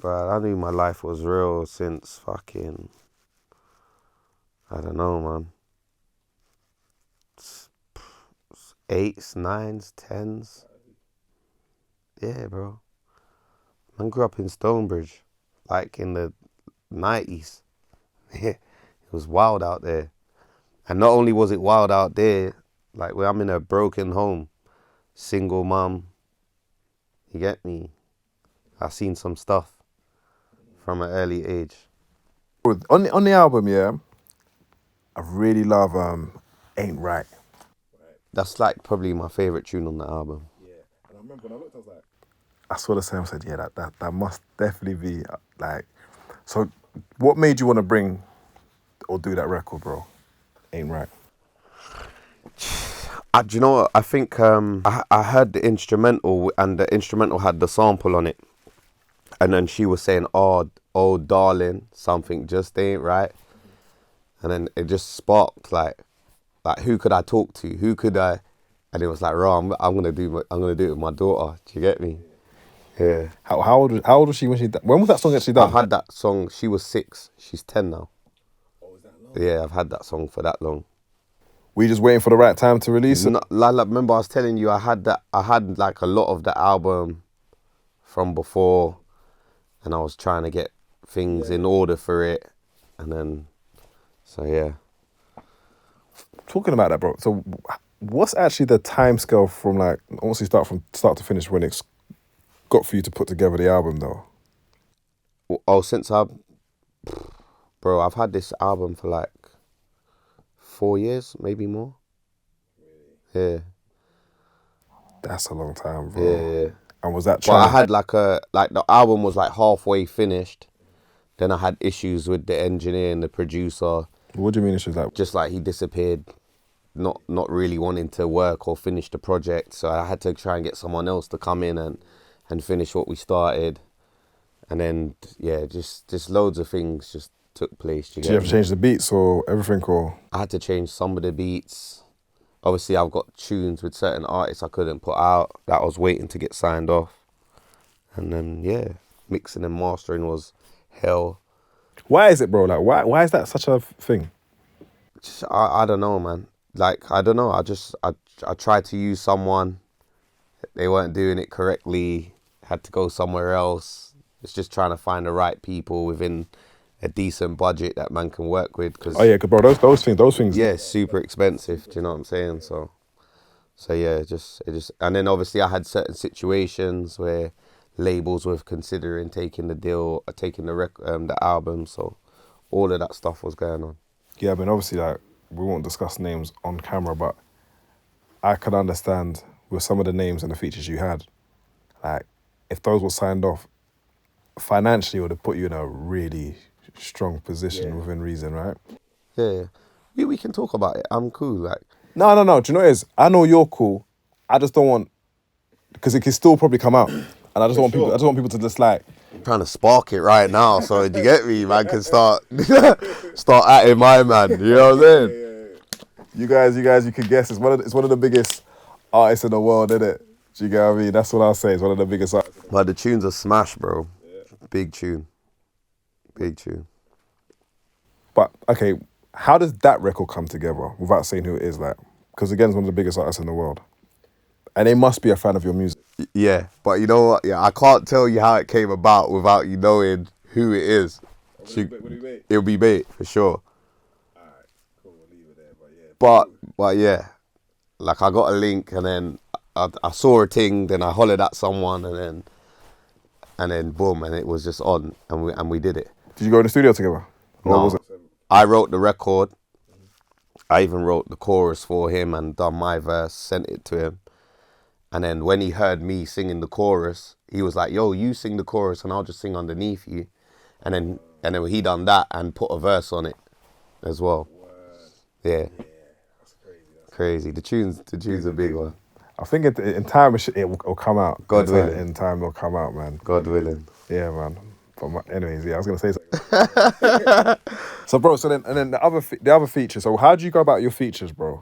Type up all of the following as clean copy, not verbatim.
Bro, I knew my life was real since fucking, I don't know, man. Eights, nines, tens. Yeah, bro. I grew up in Stonebridge, like in the 90s. Yeah, it was wild out there. And not only was it wild out there, like when I'm in a broken home, single mum, you get me? I seen some stuff from an early age. On the album, yeah, I really love Ain't Right. That's like probably my favourite tune on the album. Yeah, and I remember when I looked, I was like, I saw the same. I said, yeah, that must definitely be like. So, what made you want to bring or do that record, bro? Ain't Right. Do you know what? I think I heard the instrumental, and the instrumental had the sample on it, and then she was saying, "Oh, darling, something just ain't right," and then it just sparked like who could I talk to? Who could I? And it was like, "Raw, I'm gonna do it with my daughter." Do you get me? Yeah. How old was she when she? When was that song actually done? I've had that song. She was 6. She's 10 now. Oh, is that long? Yeah, I've had that song for that long. We just waiting for the right time to release it. Like, remember I was telling you I had like a lot of the album from before, and I was trying to get things in order for it, and then so yeah. Talking about that, bro. So, what's actually the time scale from like honestly from start to finish when it's got for you to put together the album though? Oh, bro, I've had this album for like 4 years, maybe more. Yeah. That's a long time, bro. Yeah. And was that But I had the album was like halfway finished. Then I had issues with the engineer and the producer. What do you mean issues like? Just like he disappeared, not really wanting to work or finish the project. So I had to try and get someone else to come in and finish what we started. And then, yeah, just loads of things just took place. Did you have to change the beats or everything? Or I had to change some of the beats. Obviously, I've got tunes with certain artists I couldn't put out that I was waiting to get signed off. And then, yeah, mixing and mastering was hell. Why is it, bro? Like, why is that such a thing? I don't know, man. Like, I don't know. I tried to use someone. They weren't doing it correctly. Had to go somewhere else. It's just trying to find the right people within a decent budget that man can work with. Cause, oh yeah, bro, those things. Yeah, super expensive. Do you know what I'm saying? So yeah, it just, and then obviously I had certain situations where labels were considering taking the deal, taking the album. So all of that stuff was going on. Yeah, I mean, obviously, like we won't discuss names on camera, but I could understand with some of the names and the features you had, like if those were signed off, financially it would have put you in a really strong position within reason, right? Yeah. We can talk about it. I'm cool. Like, no. Do you know what it is? I know you're cool. I just don't want, because it can still probably come out, and I just want people to just like. I'm trying to spark it right now, so do you get me? Man can start atting my man. You know what I'm saying? You guys, you can guess. It's one of the biggest artists in the world, isn't it? Do you get what I mean? That's what I'll say. It's one of the biggest artists. But the tunes are smash, bro. Yeah. Big tune. But okay, how does that record come together without saying who it is? Like, because again, it's one of the biggest artists in the world, and they must be a fan of your music. Yeah, but you know what? Yeah, I can't tell you how it came about without you knowing who it is. It'll be bait for sure. Alright, cool. We'll leave it there. But yeah, like I got a link and then I saw a thing, then I hollered at someone and then boom, and it was just on, and we did it. Did you go in the studio together? No, was it? I wrote the record. I even wrote the chorus for him and done my verse, sent it to him. And then when he heard me singing the chorus, he was like, yo, you sing the chorus and I'll just sing underneath you. And then he done that and put a verse on it as well. Yeah. That's crazy. The tune's a big one. I think in time it will come out. God willing. In time it'll come out, man. God willing. Yeah, man. But anyways, yeah, I was gonna say something. So, bro, then the other features. So, how do you go about your features, bro?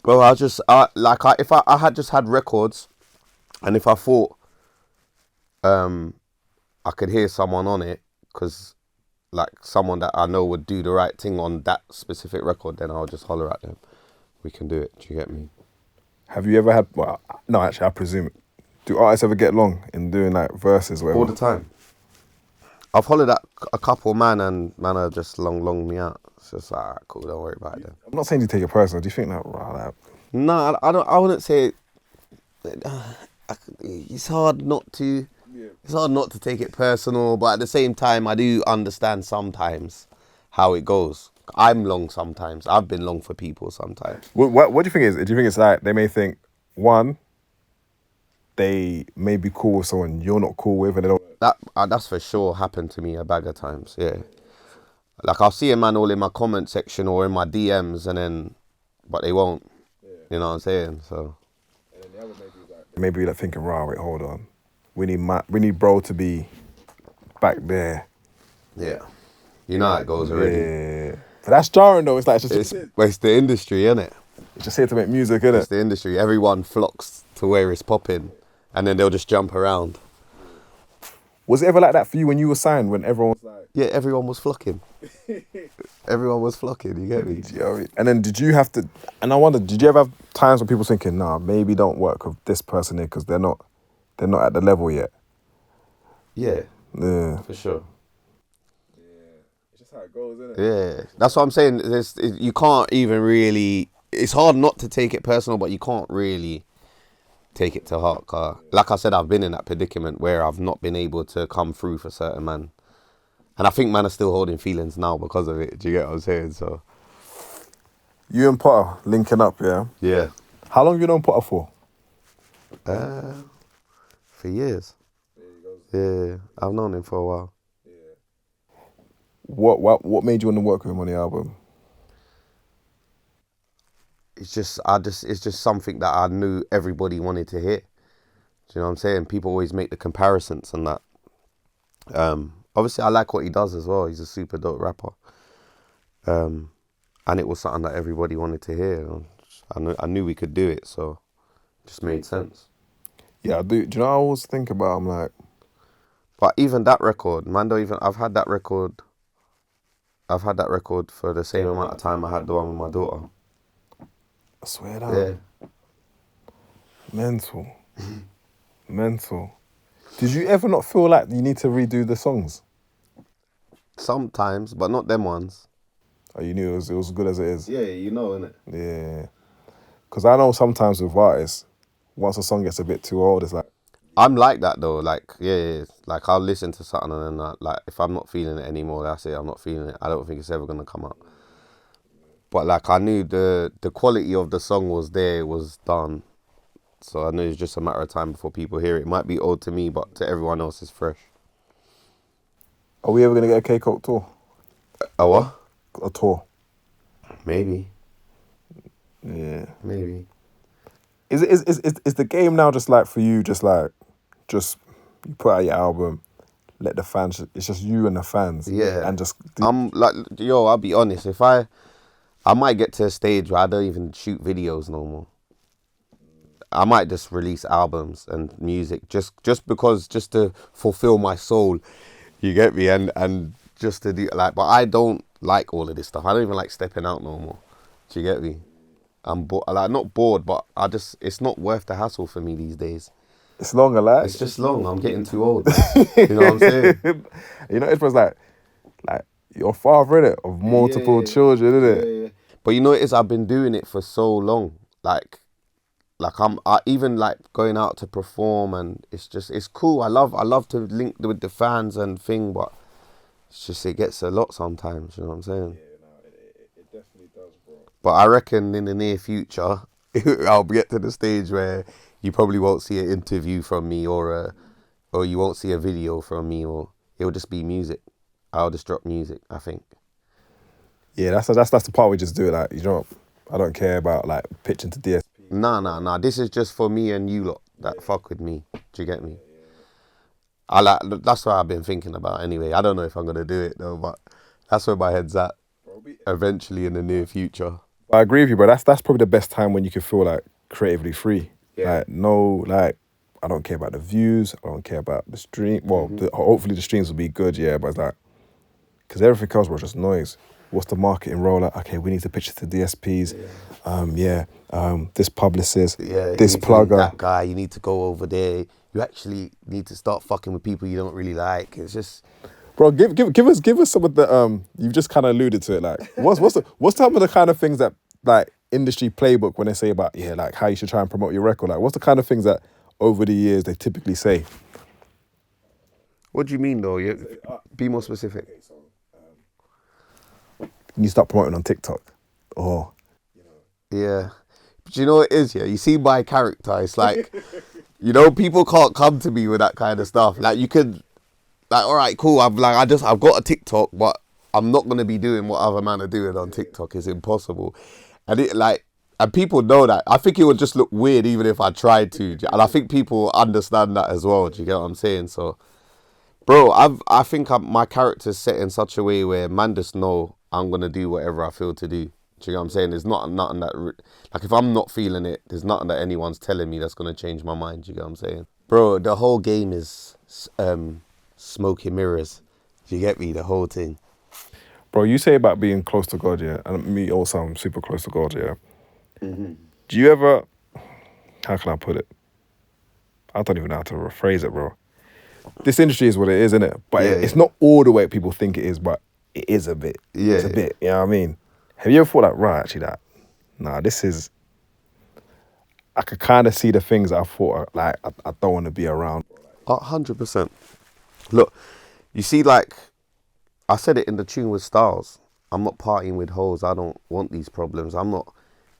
Bro, I had just had records, and if I thought I could hear someone on it, because like someone that I know would do the right thing on that specific record, then I'll just holler at them. We can do it. Do you get me? Have you ever had? Well, no, actually, I presume. Do artists ever get long in doing like verses or whatever? All the time. I've hollered at a couple man, and man are just long me out. It's just like, alright, cool, don't worry about it then. I'm not saying you take it personal. Do you think that? Right, No, I don't. I wouldn't say. It's hard not to. It's hard not to take it personal, but at the same time, I do understand sometimes how it goes. I'm long sometimes. I've been long for people sometimes. what do you think is? Do you think it's like they may think, one, they may be cool with someone you're not cool with, and they don't. That's for sure happened to me a bag of times. Yeah, like I'll see a man all in my comment section or in my DMs, but they won't. You know what I'm saying? So. And then the other maybe like thinking, right, wait, hold on. We need bro to be back there. Yeah. You know how it goes already. Yeah. But that's jarring though. It's like it's the industry, isn't it? It's just here to make music, isn't it? It's the industry. Everyone flocks to where it's popping, and then they'll just jump around. Was it ever like that for you when you were signed? When everyone was like, yeah, everyone was flocking. Everyone was flocking. You get me? You know what I mean? And then did you have to? And I wonder, did you ever have times when people thinking, nah, maybe don't work with this person here because they're not at the level yet? Yeah. Yeah. For sure. Yeah. It's just how it goes, isn't it? Yeah. That's what I'm saying. You can't even really. It's hard not to take it personal, but you can't really take it to heart. Like I said, I've been in that predicament where I've not been able to come through for certain man. And I think man are still holding feelings now because of it. Do you get what I'm saying? So. You and Potter linking up, yeah? Yeah. How long have you known Potter for? For years. Yeah, I've known him for a while. Yeah. What made you want to work with him on the album? It's just something that I knew everybody wanted to hear. Do you know what I'm saying? People always make the comparisons and that. Obviously, I like what he does as well. He's a super dope rapper. And it was something that everybody wanted to hear. I knew we could do it, so it just made sense. Yeah, I do. Do you know what I always think about? I'm like... But even that record, man, I've had that record for the same amount of time I had the one with my daughter. I swear that. Yeah. Mental. Mental. Did you ever not feel like you need to redo the songs? Sometimes, but not them ones. Oh, you knew it was good as it is? Yeah, you know, innit? Yeah. Because I know sometimes with artists, once a song gets a bit too old, it's like... I'm like that though, like, yeah. Like I'll listen to something and then like, if I'm not feeling it anymore, that's it, I'm not feeling it. I don't think it's ever going to come out. But like I knew the quality of the song was there, it was done. So I knew it's just a matter of time before people hear it. It might be old to me, but to everyone else it's fresh. Are we ever going to get a K Koke tour? A what? A tour. Maybe. Yeah. Maybe. Is the game now just like for you, just you put out your album, let the fans, it's just you and the fans. Yeah. And just... I'm like, I'll be honest, if I might get to a stage where I don't even shoot videos no more. I might just release albums and music just to fulfill my soul. You get me? And just to do like, but I don't like all of this stuff. I don't even like stepping out no more. Do you get me? I'm like not bored, but it's not worth the hassle for me these days. It's longer, like. It's just long. I'm getting too old. You know what I'm saying? You know, it was like you're a father, innit, of multiple children, innit? Yeah. But you know it is, I've been doing it for so long. Like I even like going out to perform, and it's cool. I love to link with the fans and thing, but it's just, it gets a lot sometimes, you know what I'm saying? Yeah, no, it definitely does, bro. But I reckon in the near future, I'll get to the stage where you probably won't see an interview from me or you won't see a video from me, or it'll just be music. I'll just drop music, I think. Yeah, that's the part we just do. Like, you know, I don't care about like pitching to DSP. Nah. This is just for me and you lot that fuck with me. Do you get me? That's what I've been thinking about anyway. I don't know if I'm gonna do it though, but that's where my head's at. Eventually in the near future. I agree with you, bro. That's probably the best time when you can feel like creatively free. Yeah. Like no like I don't care about the views. I don't care about the stream. Well, hopefully the streams will be good, yeah, but it's like, because everything else was just noise. What's the marketing rollout? Okay, we need to pitch it to DSPs. This publicist, Yeah, you this need to link plugger. that guy. You need to go over there. You actually need to start fucking with people you don't really like. It's just, Bro, give us some of the you've just kind of alluded to it. Like, what's some of the kind of things that like industry playbook when they say about like how you should try and promote your record? Like, what's the kind of things that over the years they typically say? what do you mean though? Be more specific. You start promoting on TikTok, or Yeah. But you know what it is, yeah? You see my character, it's like, you know, people can't come to me with that kind of stuff. Like, you could, like, all right, cool. I've got a TikTok, but I'm not going to be doing what other men are doing on TikTok. It's impossible. And and people know that. I think it would just look weird even if I tried to. And I think people understand that as well. Do you get what I'm saying? So, bro, I think my character's set in such a way where man just know I'm going to do whatever I feel to do. Do you know what I'm saying? There's nothing that, like, if I'm not feeling it, there's nothing that anyone's telling me that's going to change my mind. Do you get what I'm saying? Bro, the whole game is smoke and mirrors. Do you get me? The whole thing. bro, you say about being close to God, yeah, and me also, I'm super close to God, yeah. Do you ever? How can I put it? I don't even know how to rephrase it, bro. This industry is what it is, isn't it? But it's not all the way people think it is, but it is a bit. Yeah, it's a bit. You know what I mean? Have you ever thought like, right, actually, this is. I could kind of see the things I thought like I don't want to be around. 100%. Look, you see, like, I said it in the tune with Styles. I'm not partying with hoes. I don't want these problems. I'm not.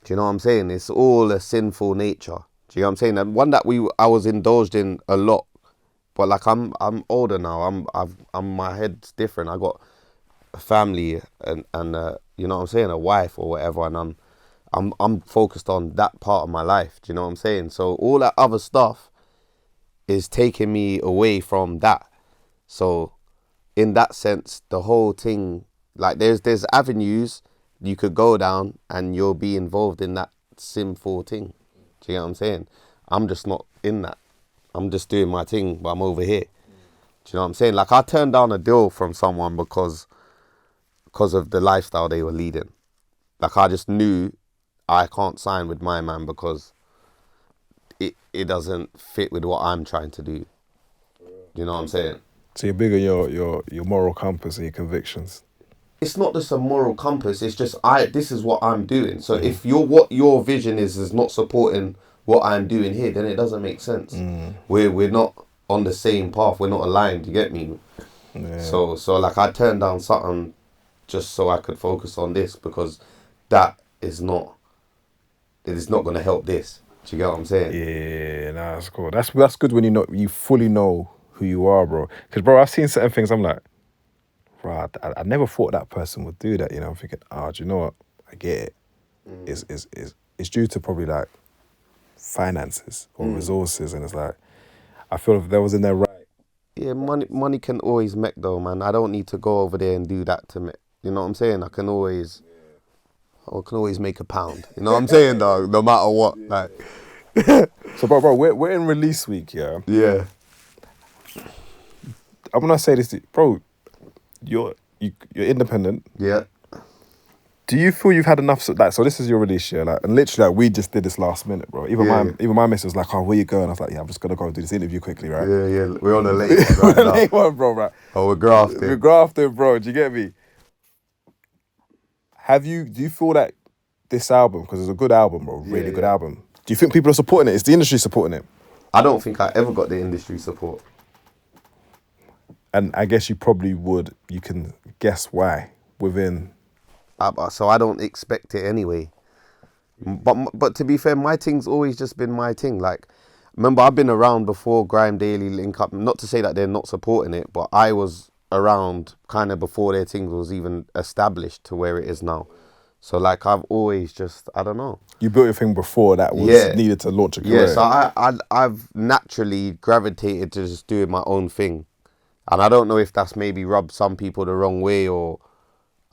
Do you know what I'm saying? It's all a sinful nature. Do you know what I'm saying? And one that I was indulged in a lot. But like I'm older now. My head's different. I got a family and you know what I'm saying, a wife or whatever, and I'm focused on that part of my life. Do you know what I'm saying? So all that other stuff is taking me away from that. So in that sense, the whole thing, like there's avenues you could go down and you'll be involved in that sinful thing. Do you get what I'm saying? I'm just not in that. I'm just doing my thing, but I'm over here. Do you know what I'm saying? Like, I turned down a deal from someone because of the lifestyle they were leading. Like, I just knew I can't sign with my man because it doesn't fit with what I'm trying to do. You know what I'm saying? So you're big on your moral compass and your convictions. It's not just a moral compass. It's just this is what I'm doing. So if what your vision is not supporting what I'm doing here, then it doesn't make sense. We're not on the same path. We're not aligned. You get me? Yeah. So like, I turned down something just so I could focus on this because that is not. It is not going to help this. Do you get what I'm saying? Yeah, nah, that's cool. That's good when you fully know who you are, bro. Because, bro, I've seen certain things. I'm like, right, I never thought that person would do that. You know, I'm thinking, do you know what? I get it. It's due to probably like finances or resources, and it's like I feel if there was in there right. Yeah, money can always make though, man. I don't need to go over there and do that to make. You know what I'm saying? I can always make £1. You know what I'm saying, though? No matter what, like. So, bro, we're in release week, yeah. Yeah. I'm gonna say this, to you, bro. You're independent. Yeah. Do you feel you've had enough? So this is your release, yeah. Like, and literally, like, we just did this last minute, bro. Even my missus was like, "Oh, where you going?" I was like, "Yeah, I'm just gonna go do this interview quickly, right?" Yeah. We're on a late one right now. Late one, bro, right? Oh, we're grafting. We're grafting, bro. Do you get me? Do you feel that this album, because it's a good album, bro, really good album. Do you think people are supporting it? Is the industry supporting it? I don't think I ever got the industry support. And I guess you probably would. You can guess why within. So I don't expect it anyway. But to be fair, my thing's always just been my thing. Like, remember, I've been around before Grime Daily, Link Up. Not to say that they're not supporting it, but I was around kind of before their thing was even established to where it is now. So like, I've always just, I don't know. You built your thing before that was needed to launch a career. Yeah, so I've naturally gravitated to just doing my own thing. And I don't know if that's maybe rubbed some people the wrong way, or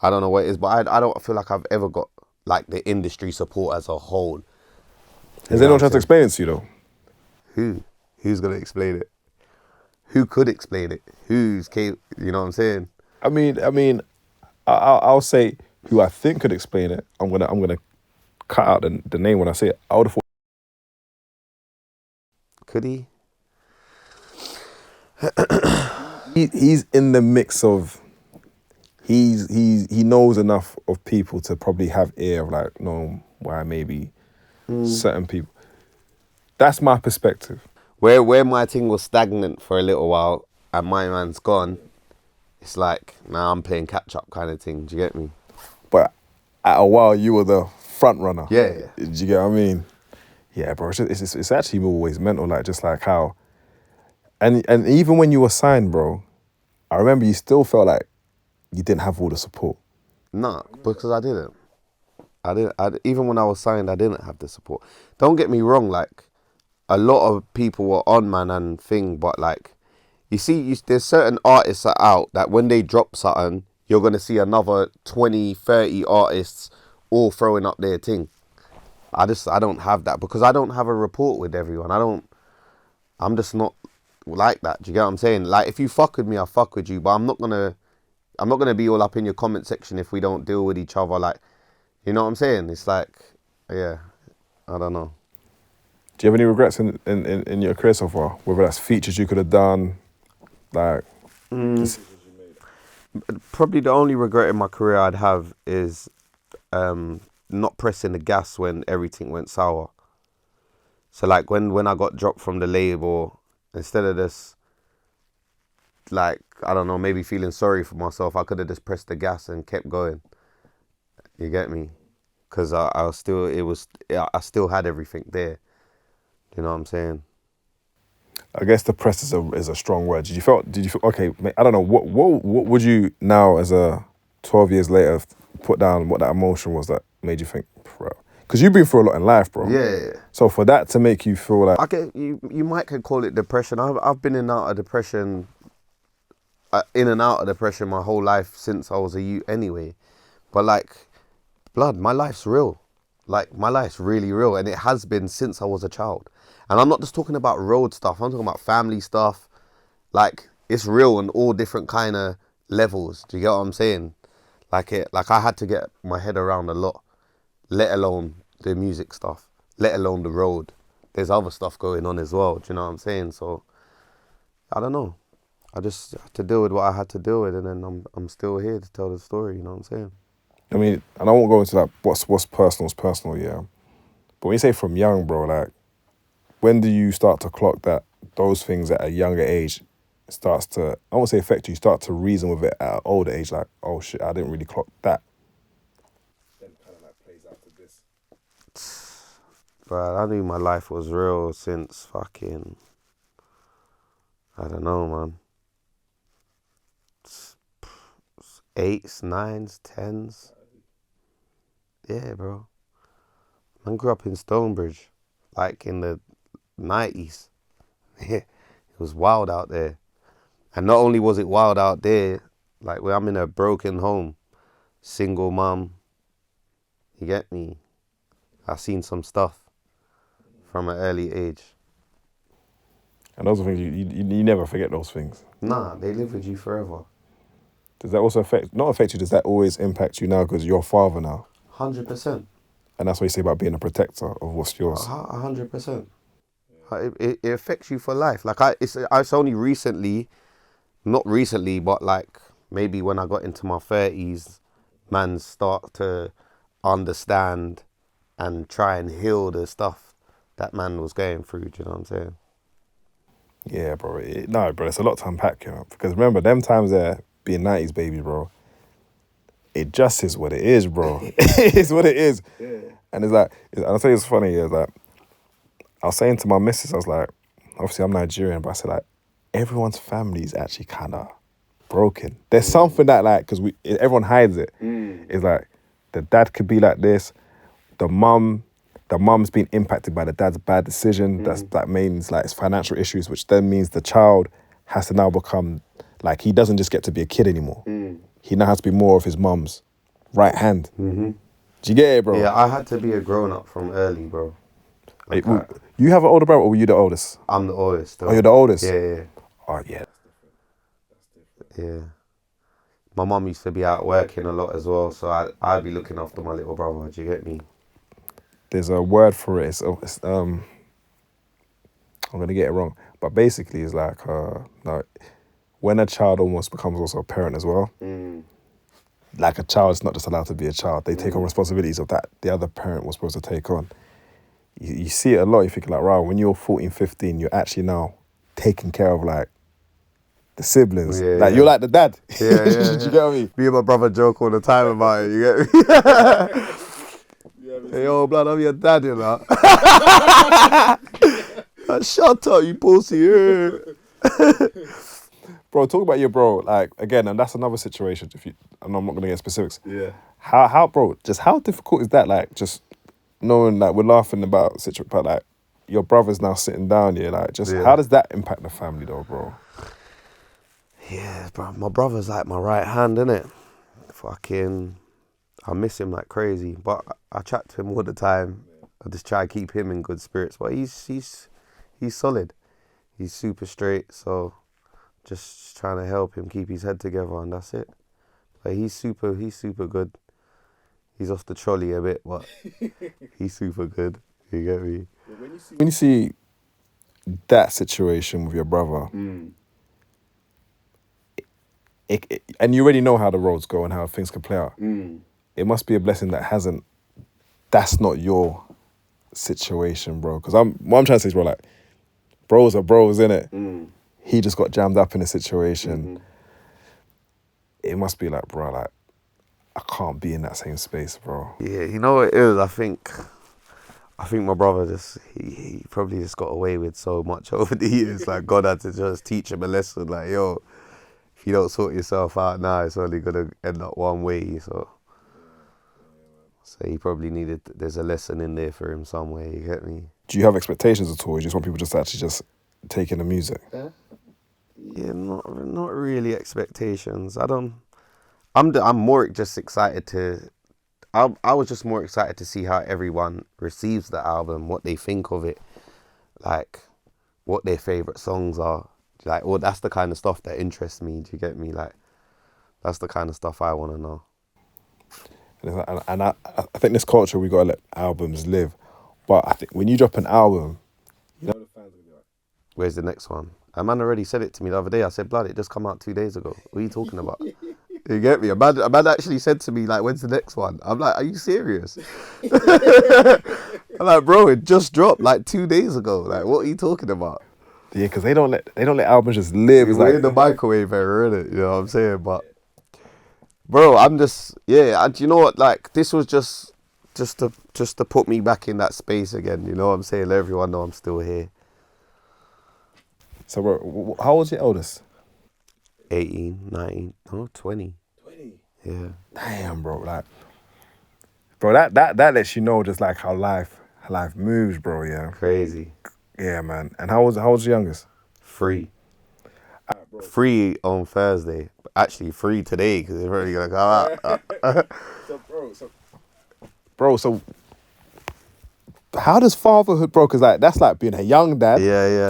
I don't know what it is, but I don't feel like I've ever got like the industry support as a whole. Has anyone tried to explain it to you though? Who Who's gonna explain it? Who could explain it? Who's capable? You know what I'm saying? I'll say who I think could explain it. I'm gonna cut out the name when I say it. I would have thought Could he? he's in the mix of he knows enough of people to probably have ear of like know why maybe certain people. That's my perspective. Where my thing was stagnant for a little while and my man's gone, it's like now I'm playing catch up kind of thing. Do you get me? But at a while you were the front runner. Yeah. Do you get what I mean? Yeah, bro. It's actually always mental, like just like how, and even when you were signed, bro, I remember you still felt like you didn't have all the support. Nah, because I didn't. Even when I was signed, I didn't have the support. Don't get me wrong, like, a lot of people were on man and thing, but like, you see, there's certain artists that are out that when they drop something, you're going to see another 20, 30 artists all throwing up their thing. I don't have that because I don't have a rapport with everyone. I'm just not like that. Do you get what I'm saying? Like, if you fuck with me, I fuck with you, but I'm not gonna be all up in your comment section if we don't deal with each other. Like, you know what I'm saying? It's like, yeah, I don't know. Do you have any regrets in your career so far? Whether that's features you could have done, like... Probably the only regret in my career I'd have is not pressing the gas when everything went sour. So like when I got dropped from the label, instead of just like, I don't know, maybe feeling sorry for myself, I could have just pressed the gas and kept going. You get me? Because I still had everything there. You know what I'm saying? I guess the press is a strong word. Did you feel okay? I don't know what would you now as a 12 years later put down what that emotion was that made you think, bro? Because you've been through a lot in life, bro. Yeah. So for that to make you feel like, you might could call it depression. I've been in and out of depression my whole life since I was a youth anyway. But like, blood, my life's real. Like, my life's really real, and it has been since I was a child. And I'm not just talking about road stuff. I'm talking about family stuff. Like, it's real on all different kind of levels. Do you get what I'm saying? Like I had to get my head around a lot, let alone the music stuff, let alone the road. There's other stuff going on as well. Do you know what I'm saying? So, I don't know. I just had to deal with what I had to deal with, and then I'm still here to tell the story. You know what I'm saying? I mean, and I won't go into that. What's personal is personal, yeah. But when you say from young, bro, like, when do you start to clock that those things at a younger age starts to, I won't say affect you, start to reason with it at an older age, like, oh shit, I didn't really clock that. Then kind of like plays out to this. But I knew my life was real since fucking, I don't know, man. 8s, 9s, 10s. Yeah, bro. I grew up in Stonebridge, like in the 90s. It was wild out there. And not only was it wild out there, like when I'm in a broken home, single mum, you get me? I've seen some stuff from an early age. And those are things you never forget those things. Nah, they live with you forever. Does that also not affect you, does that always impact you now because you're a father now? 100%. And that's what you say about being a protector of what's yours. 100%. It affects you for life. Like it's only recently, not recently, but like maybe when I got into my 30s, man start to understand and try and heal the stuff that man was going through. Do you know what I'm saying? Yeah, bro. No, bro, it's a lot to unpack, you know. Because remember, them times there, being 90s baby, bro, it just is what it is, bro. It is what it is. Yeah. And it's like, and I'll tell you what's funny, is like, I was saying to my missus, I was like, obviously I'm Nigerian, but I said like, everyone's family is actually kind of broken. There's something that like, because everyone hides it. It's like, the dad could be like this, the mum's been impacted by the dad's bad decision. That means like it's financial issues, which then means the child has to now become, like, he doesn't just get to be a kid anymore. He now has to be more of his mum's right hand. Do you get it, bro? Yeah, I had to be a grown-up from early, bro. Like You have an older brother, or were you the oldest? I'm the oldest. Though. Oh, you're the oldest? Yeah. Oh, yeah. Yeah. My mum used to be out working a lot as well, so I'd be looking after my little brother. Do you get me? There's a word for it. I'm gonna get it wrong, but basically it's like no, when a child almost becomes also a parent as well. Like a child is not just allowed to be a child; they take on responsibilities of that the other parent was supposed to take on. You see it a lot. You think like, wow, when you're 14, 15, you're actually now taking care of like the siblings. You're like the dad. Yeah, You get what I mean? Me and my brother joke all the time about it. You get me? Hey, yo, blood, I'm your dad, you know. Shut up, you pussy. Bro, talk about your bro. Like again, and that's another situation. And I'm not gonna get specifics. Yeah. How, bro? Just how difficult is that? Like, just knowing like we're laughing about but like your brother's now sitting down here. Like, just how does that impact the family, though, bro? Yeah, bro. My brother's like my right hand, innit? Fucking, I miss him like crazy. But I chat to him all the time. I just try to keep him in good spirits. But he's solid. He's super straight. So just trying to help him keep his head together, and that's it. But he's super good. He's off the trolley a bit, but he's super good. You get me? When you see that situation with your brother, and you already know how the roads go and how things can play out, it must be a blessing that's not your situation, bro. Because what I'm trying to say is, bro, like, bros are bros, innit? He just got jammed up in a situation. It must be like, bro, like, I can't be in that same space, bro. Yeah, you know what it is? I think my brother he probably just got away with so much over the years. Like, God had to just teach him a lesson. Like, yo, if you don't sort yourself out now, it's only gonna end up one way. So he probably there's a lesson in there for him somewhere. You get me? Do you have expectations at all? You just want people just to actually just take in the music? Yeah, not really expectations. I'm more just excited to. I was just more excited to see how everyone receives the album, what they think of it, like what their favorite songs are. Like, well, that's the kind of stuff that interests me. Do you get me? Like, that's the kind of stuff I want to know. And I think this culture, we gotta let albums live. But I think when you drop an album, you know the fans will be like, "Where's the next one?" A man already said it to me the other day. I said, "Blood, it just come out 2 days ago. What are you talking about?" You get me? A man actually said to me, like, "When's the next one?" I'm like, "Are you serious?" I'm like, "Bro, it just dropped like 2 days ago. Like, what are you talking about?" Yeah, because they don't let albums just live. It's We're like in the microwave era, innit? You know what I'm saying? But, bro, I'm just, and you know what? Like, this was just to put me back in that space again. You know what I'm saying? Let everyone know I'm still here. So, bro, how old's your oldest? 18, 19, no, 20. 20? Yeah. Damn, bro. Like, bro, that lets you know just like how life moves, bro, yeah. Crazy. Yeah, man. And how old's your youngest? 3. 3 on Thursday. Actually, 3 today because it's already going to come out. So how does fatherhood, bro? Because like that's like being a young dad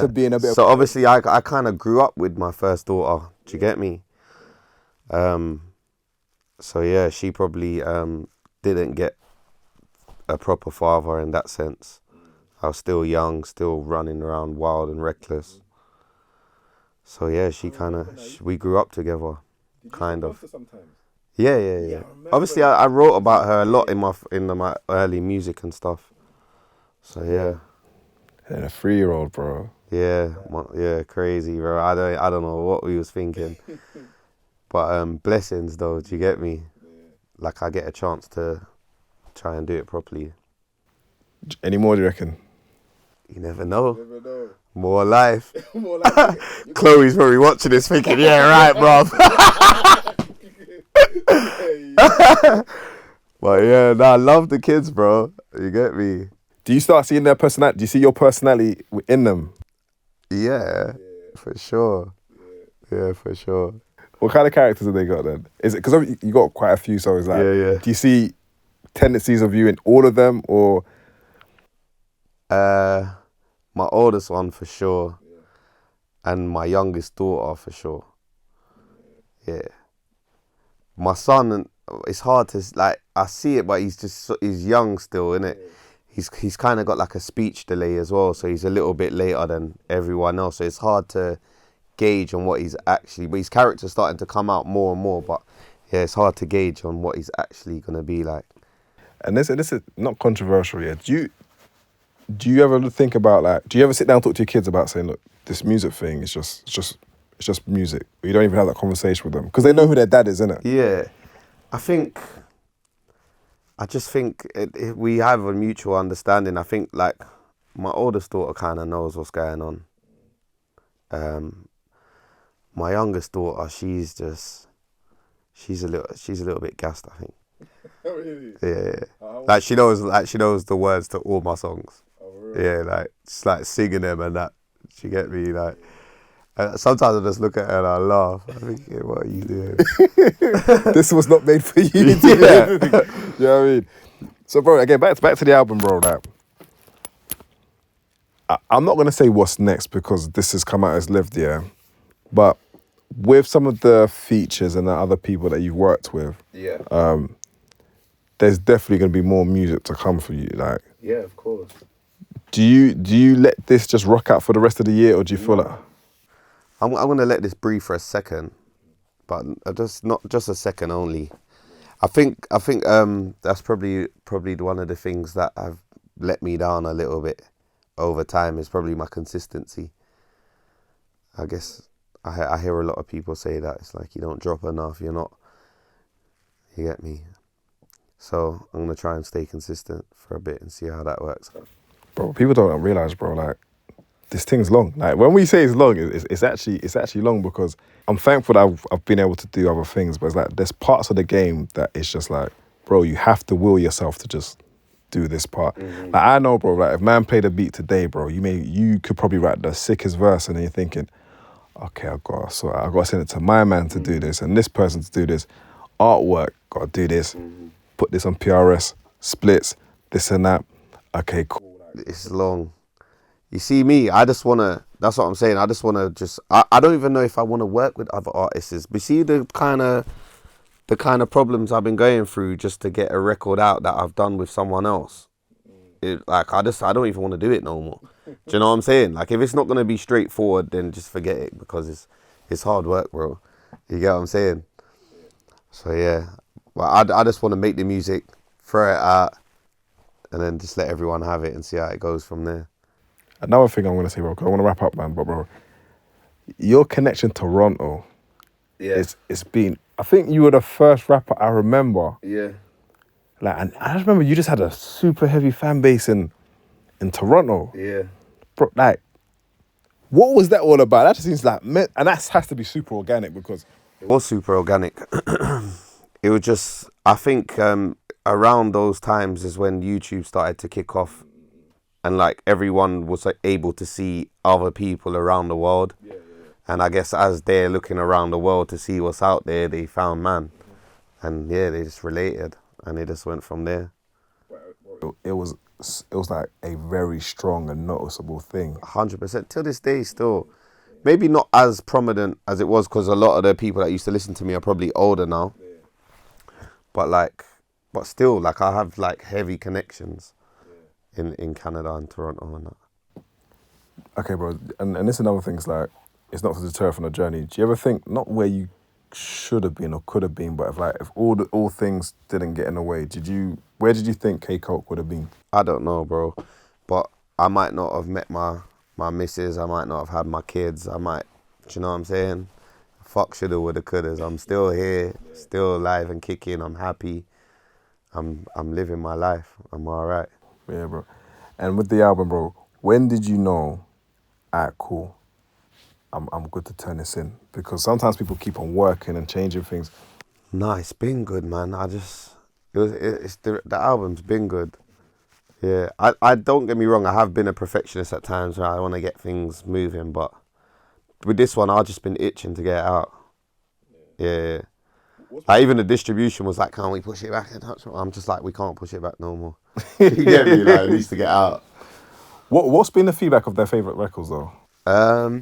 to being a bit. So obviously, I kind of grew up with my first daughter. Do you get me? So yeah, she probably didn't get a proper father in that sense. I was still young, still running around wild and reckless. So yeah, we grew up together, kind of. Yeah. Obviously, I wrote about her a lot in my early music and stuff. So yeah. And a 3-year-old, bro. Yeah, crazy, bro. I don't know what we was thinking, but blessings though. Do you get me? Like, I get a chance to try and do it properly. Any more, do you reckon? You never know. More life. Chloe's probably watching this thinking, yeah, right, bro. But yeah, I love the kids, bro. You get me? Do you start seeing their personality? Do you see your personality in them? Yeah, for sure. Yeah, for sure. What kind of characters have they got then? Is it because you got quite a few? So it's like, Yeah. do you see tendencies of you in all of them, or? My oldest one for sure, and my youngest daughter for sure. Yeah. My son, it's hard to like. I see it, but he's young still, innit? He's kind of got like a speech delay as well, so he's a little bit later than everyone else. So it's hard to gauge on what he's actually. But his character's starting to come out more and more. But yeah, it's hard to gauge on what he's actually gonna be like. And this is not controversial, yeah. Do you ever think about like? Do you ever sit down and talk to your kids about saying, look, this music thing is just music. You don't even have that conversation with them because they know who their dad is, innit? Yeah, I just think we have a mutual understanding. I think like my oldest daughter kind of knows what's going on. My youngest daughter, she's a little bit gassed, I think. Oh, really? Yeah. Like she knows the words to all my songs. Oh, really? Yeah, like just like singing them and that. She get me like. Sometimes I just look at her and I laugh. I think, yeah, what are you doing? This was not made for you. Yeah. You know what I mean? So, bro, again, back to the album, bro. Like, I'm not gonna say what's next because this has come out as lived, yeah. But with some of the features and the other people that you've worked with, there's definitely gonna be more music to come for you. Like, Yeah, of course. do you let this just rock out for the rest of the year, or do you feel like? I'm gonna let this breathe for a second, but just not just a second only. I think that's probably one of the things that have let me down a little bit over time is probably my consistency. I guess I hear a lot of people say that it's like you don't drop enough, you get me. So I'm gonna try and stay consistent for a bit and see how that works. Bro, people don't realize, bro, like, this thing's long. Like, when we say it's long, it's actually long because I'm thankful that I've been able to do other things, but it's like there's parts of the game that it's just like, bro, you have to will yourself to just do this part. Like, I know, bro, like if man played a beat today, bro, you could probably write the sickest verse and then you're thinking, okay, I've got to send it to my man to do this and this person to do this. Artwork, got to do this. Put this on PRS, splits, this and that. Okay, cool. It's long. You see me, that's what I'm saying. I just want to I don't even know if I want to work with other artists. But see the kind of problems I've been going through just to get a record out that I've done with someone else. I don't even want to do it no more. Do you know what I'm saying? Like if it's not going to be straightforward, then just forget it because it's hard work, bro. You get what I'm saying? So yeah, well, I just want to make the music, throw it out, and then just let everyone have it and see how it goes from there. Another thing I'm going to say, bro, because I want to wrap up, man, but bro, your connection to Toronto, it's been, I think you were the first rapper I remember. Yeah. Like, and I just remember you just had a super heavy fan base in Toronto. Yeah. Bro, like, what was that all about? That just seems like, and that has to be super organic because... It was super organic. It was just, I think around those times is when YouTube started to kick off. And like everyone was like, able to see other people around the world. And I guess as they're looking around the world to see what's out there, they found man. And yeah, they just related and it just went from there. It was like a very strong and noticeable thing. 100%. Till this day still. Maybe not as prominent as it was because a lot of the people that used to listen to me are probably older now. But still, like I have like heavy connections. In Canada and Toronto and that. Okay, bro, and this is another thing, it's like, it's not to deter from the journey. Do you ever think, not where you should have been or could have been, but if all things didn't get in the way, where did you think K Koke would have been? I don't know, bro. But I might not have met my missus, I might not have had my kids, do you know what I'm saying? Fuck shoulda, woulda, couldas. I'm still here, still alive and kicking, I'm happy. I'm living my life, I'm all right. Yeah, bro. And with the album, bro, when did you know, alright, cool, I'm good to turn this in? Because sometimes people keep on working and changing things. Nah, it's been good, man. The album's been good. Yeah, I don't get me wrong, I have been a perfectionist at times where I want to get things moving, but with this one, I've just been itching to get it out. Yeah. Like even the distribution was like, can't we push it back? I'm just like, we can't push it back no more. You get me? Like, it needs to get out. What's been the feedback of their favourite records though? I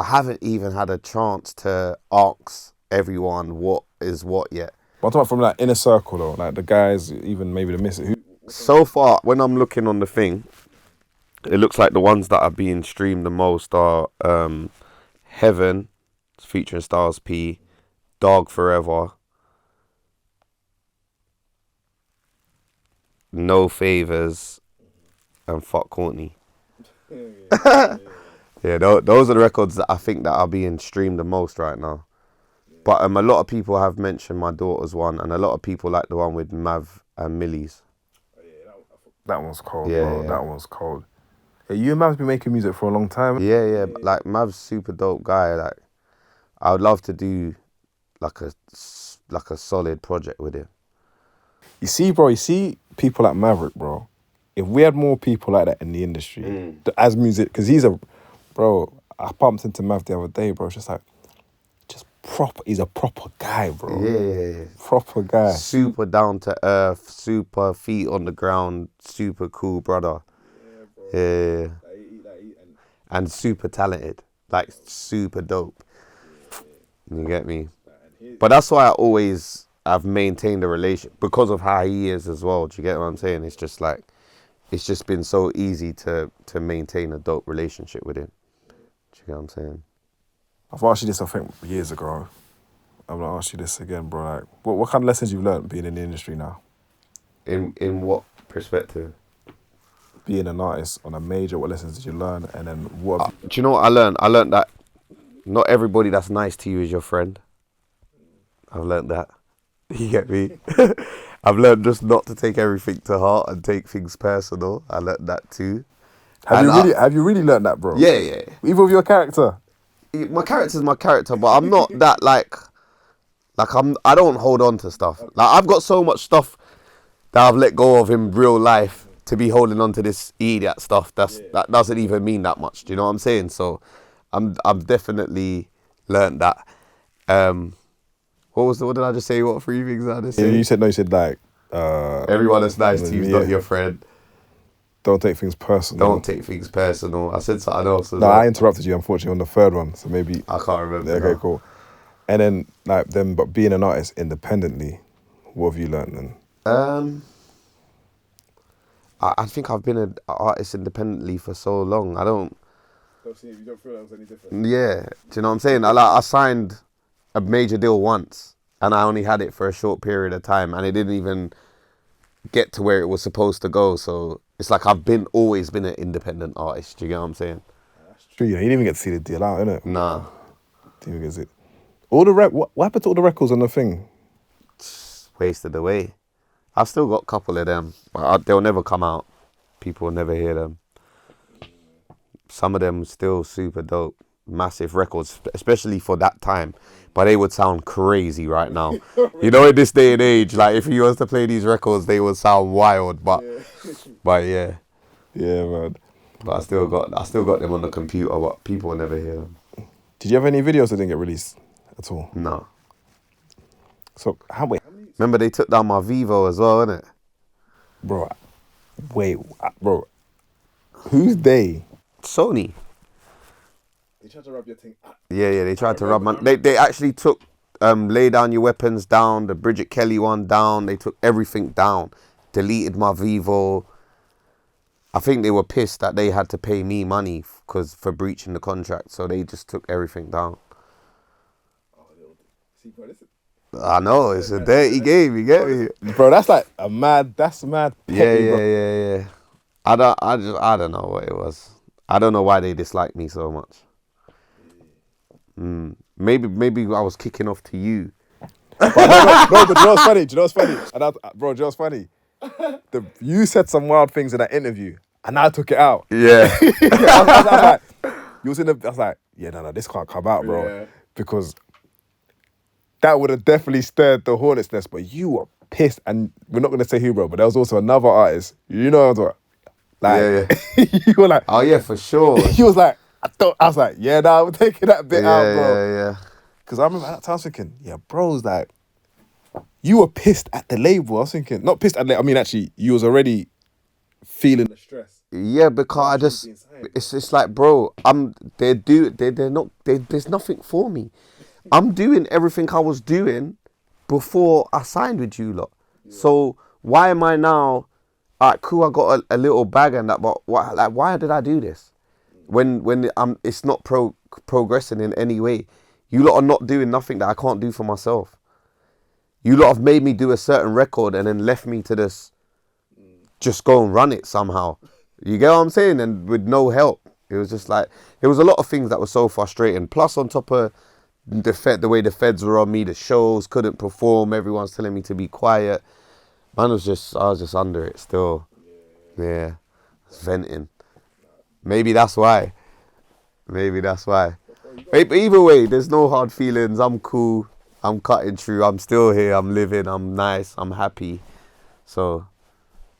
haven't even had a chance to ask everyone what is what yet. But I'm talking from like inner circle though, like the guys, even maybe the missus. So far, when I'm looking on the thing, it looks like the ones that are being streamed the most are Heaven, featuring Styles P, Dog Forever, No Favors, and Fuck Courtney. Yeah, those are the records that I think that are being streamed the most right now. But a lot of people have mentioned My Daughter's one, and a lot of people like the one with Mav and Millie's. That one's cold, Yeah, bro. yeah. That one's cold. Yeah, you and Mav's been making music for a long time. Yeah. Like Mav's super dope guy. Like I would love to do like a solid project with him. You see, bro, people like Maverick, bro. If we had more people like that in the industry, as music, because he's bro, I bumped into Mav the other day, bro. It's just like, proper, he's a proper guy, bro. Yeah. Proper guy. Super down to earth, super feet on the ground, super cool brother. Yeah, bro. Yeah. And super talented, like super dope. You get me? But that's why I've maintained a relationship, because of how he is as well. Do you get what I'm saying? It's just like, it's just been so easy to maintain a dope relationship with him. Do you get what I'm saying? I've asked you this, I think, years ago. I'm going to ask you this again, bro. Like, what kind of lessons you've learned being in the industry now? In what perspective? Being an artist on a major, what lessons did you learn? And then what... Do you know what I learned? I learned that not everybody that's nice to you is your friend. I've learned that. You get me? I've learned just not to take everything to heart and take things personal. I learned that too. Have you really learned that, bro? Yeah. Even with your character? My character's my character, but I'm not that I don't hold on to stuff. Like I've got so much stuff that I've let go of in real life to be holding on to this idiot stuff. That doesn't even mean that much. Do you know what I'm saying? So I've definitely learned that. What did I just say? What 3 things I just say? You said like... everyone that's nice to you is not your friend. Don't take things personal. Don't take things personal. I said something else. No, I interrupted you, unfortunately, on the third one. So maybe... I can't remember. Yeah, okay, cool. And then, but being an artist independently, what have you learned then? I think I've been an artist independently for so long. You don't feel that was any different? Yeah. Do you know what I'm saying? I signed a major deal once, and I only had it for a short period of time, and it didn't even get to where it was supposed to go. So it's like I've always been an independent artist. Do you get what I'm saying? That's true. You didn't even get to see the deal out, innit? Nah. Didn't even get to see it. What happened to all the records on the thing? Wasted away. I've still got a couple of them, but they'll never come out. People will never hear them. Some of them still super dope, massive records, especially for that time. But they would sound crazy right now. You know, in this day and age, like if you was to play these records, they would sound wild. But yeah. Yeah, man. But I still got them on the computer, but people will never hear them. Did you have any videos that didn't get released at all? No. So remember they took down my Vivo as well, innit? Bro, who's they? Sony. They tried to rub your thing. Yeah, they tried to rub my... They actually took Lay Down Your Weapons down, the Bridget Kelly one down. They took everything down. Deleted my Vivo. I think they were pissed that they had to pay me money for breaching the contract, so they just took everything down. I know, it's a dirty game, you get me? Bro, that's mad petty, bro. Yeah. I don't know what it was. I don't know why they dislike me so much. Maybe I was kicking off to you. But no, but do you know what's funny? Do you know what's funny? You said some wild things in that interview, and I took it out. Yeah. I was like, yeah, no, this can't come out, bro. Yeah. Because that would have definitely stirred the hornet's nest, but you were pissed, and we're not going to say who, bro, but there was also another artist, you know what I'm talking about? Like, you were like... Oh, yeah, for sure. He was like, I was like, yeah, nah, I'm taking that bit out, bro. Yeah. Because I remember at that time I was thinking, yeah, bro's like, you were pissed at the label. I was thinking, not pissed at the label, I mean, actually, you was already feeling the stress. Yeah, because I just, it's like, bro, there's nothing for me. I'm doing everything I was doing before I signed with you lot. Yeah. So why am I now? Alright, cool. I got a little bag and that, but why did I do this? When it's not progressing in any way. You lot are not doing nothing that I can't do for myself. You lot have made me do a certain record and then left me to just go and run it somehow. You get what I'm saying? And with no help. It was just like, there was a lot of things that were so frustrating. Plus on top of the way the feds were on me, the shows, couldn't perform, everyone's telling me to be quiet. I was just under it still. Yeah. Venting. Maybe that's why. But either way, there's no hard feelings. I'm cool. I'm cutting through. I'm still here. I'm living. I'm nice. I'm happy. So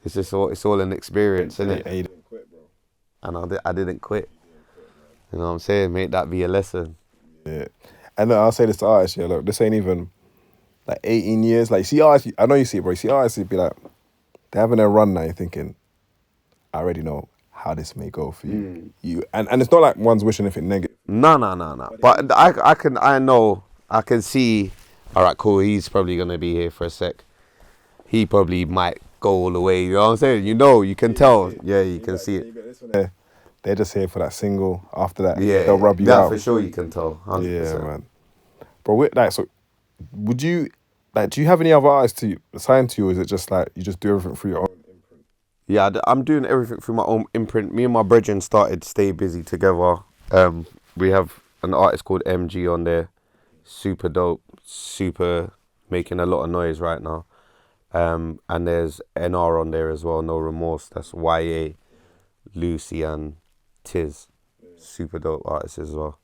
it's just it's all an experience, isn't it? And you didn't quit, bro. And I didn't quit. You know what I'm saying? Make that be a lesson. Yeah. And I'll say this to artists, yeah, look, this ain't even like 18 years. Like, see artists, I know you see it, bro. You see artists be like, they're having a run now, you're thinking, I already know how this may go for you. And it's not like one's wishing anything negative. No. But I can see, all right, cool, he's probably going to be here for a sec. He probably might go all the way, you know what I'm saying? You can tell. Yeah, you can see it. They're just here for that single. After that, they'll rub you out. For sure you can tell. 100%. Yeah, man. Bro, so would you, do you have any other artists to sign to you, or is it just like, you just do everything through your own imprint? Yeah, I'm doing everything through my own imprint. Me and my brethren started Stay Busy together. We have an artist called MG on there. Super dope. Super making a lot of noise right now. And there's NR on there as well, No Remorse. That's YA, Lucy and Tiz. Super dope artists as well.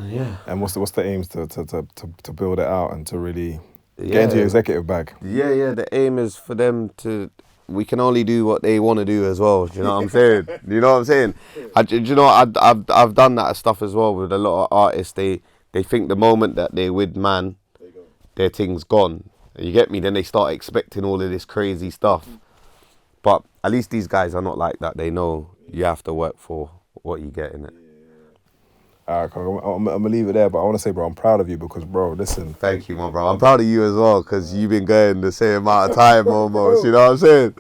Yeah. And what's the aims to build it out and to really get into your executive bag? Yeah. The aim is for them to. We can only do what they want to do as well. Do you know what I'm saying? I've done that stuff as well with a lot of artists. They think the moment that they're with man, their thing's gone. You get me? Then they start expecting all of this crazy stuff. But at least these guys are not like that. They know you have to work for what you get in it. All right, I'm going to leave it there, but I want to say, bro, I'm proud of you because, bro, listen. Thank you, my bro. I'm proud of you as well because you've been going the same amount of time almost, you know what I'm saying?